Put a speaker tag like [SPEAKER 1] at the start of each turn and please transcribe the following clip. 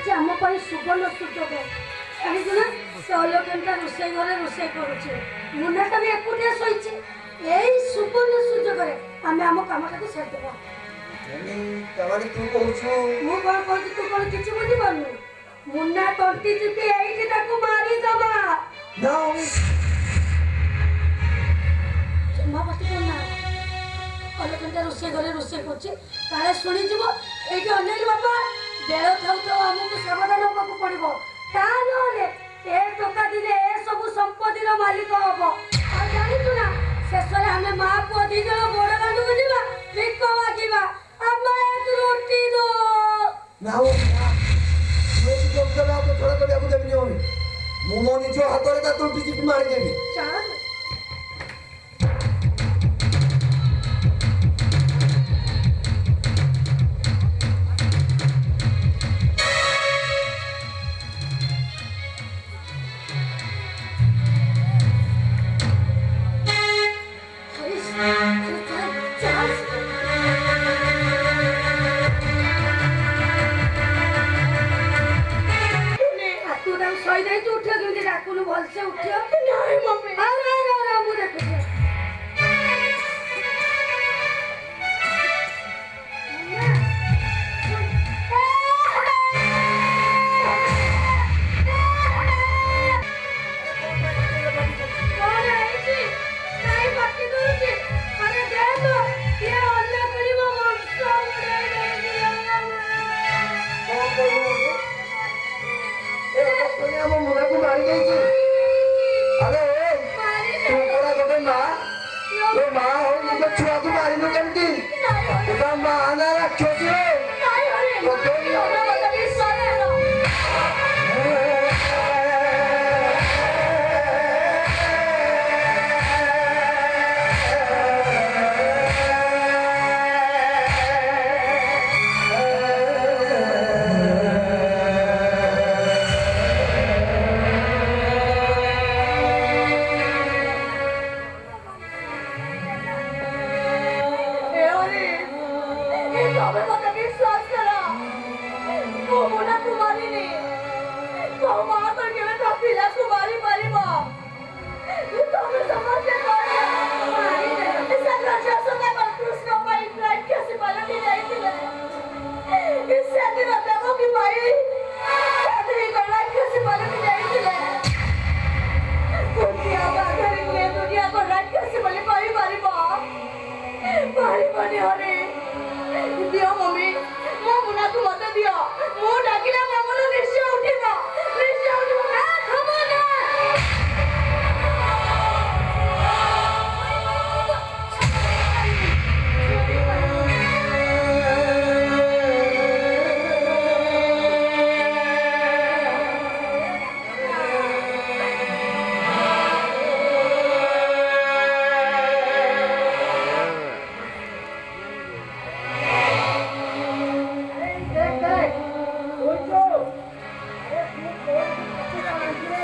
[SPEAKER 1] হচ্ছে আমার পাই সুবর্ণ সুযোগ জানিଛୁ না ସେ ଅଲଗା ରୋଷେଇ ଘରେ ରୋଷେଇ କରୁଛି ମୁନାଟା ବି ଏକୁଟିଆ ଶୋଇଛି ଏଇ ସୁବର୍ଣ୍ଣ ସୁଯୋଗରେ ଆମେ ଆମ କାମଟାକୁ ସାରିଦେବା ମୁଁ କଣ କହୁଛି ତୁ କଣ କିଛି ବୁଝିପାରୁନୁ ମୁନା ତଣ୍ଟି ଚିପି ଏଇଠି ତାକୁ ମାରିଦବା ଜମା ପାଟି କରନା ଅଲଗା ରୋଷେଇ ଘରେ ରୋଷେଇ କରୁଛି କାଳେ ଶୁଣିଯିବ ଏଇଠି ଅନେଇଲୁ ବାପା ବେଳ ଥାଉ ଥାଉ ଆମକୁ ସାବଧାନ ହେବାକୁ ପଡିବ ତା ନହେଲେ ଏ ଟୋକା ଦିନେ ଏ ସବୁ ସମ୍ପତ୍ତିର ମାଲିକ ହବ ଆଉ ଜାଣିଛୁ ନା ଶେଷରେ ଆମେ ମା ପୁଅ ଦି ଜଣ ବଡ ଦାଣ୍ଡକୁ ଯିବା ଭିକ ମାଗିବା ଆମେ ରୁଟି ଦୋ
[SPEAKER 2] ମୁଁ ମୋ ନିଜ ହାତରେ ତା ତଣ୍ଟି ଚିପି ମାରିଦେବି
[SPEAKER 1] भलसे उठियो नहीं मम्मी अरे मु देखुछे
[SPEAKER 3] Isso é de nada, não que vai.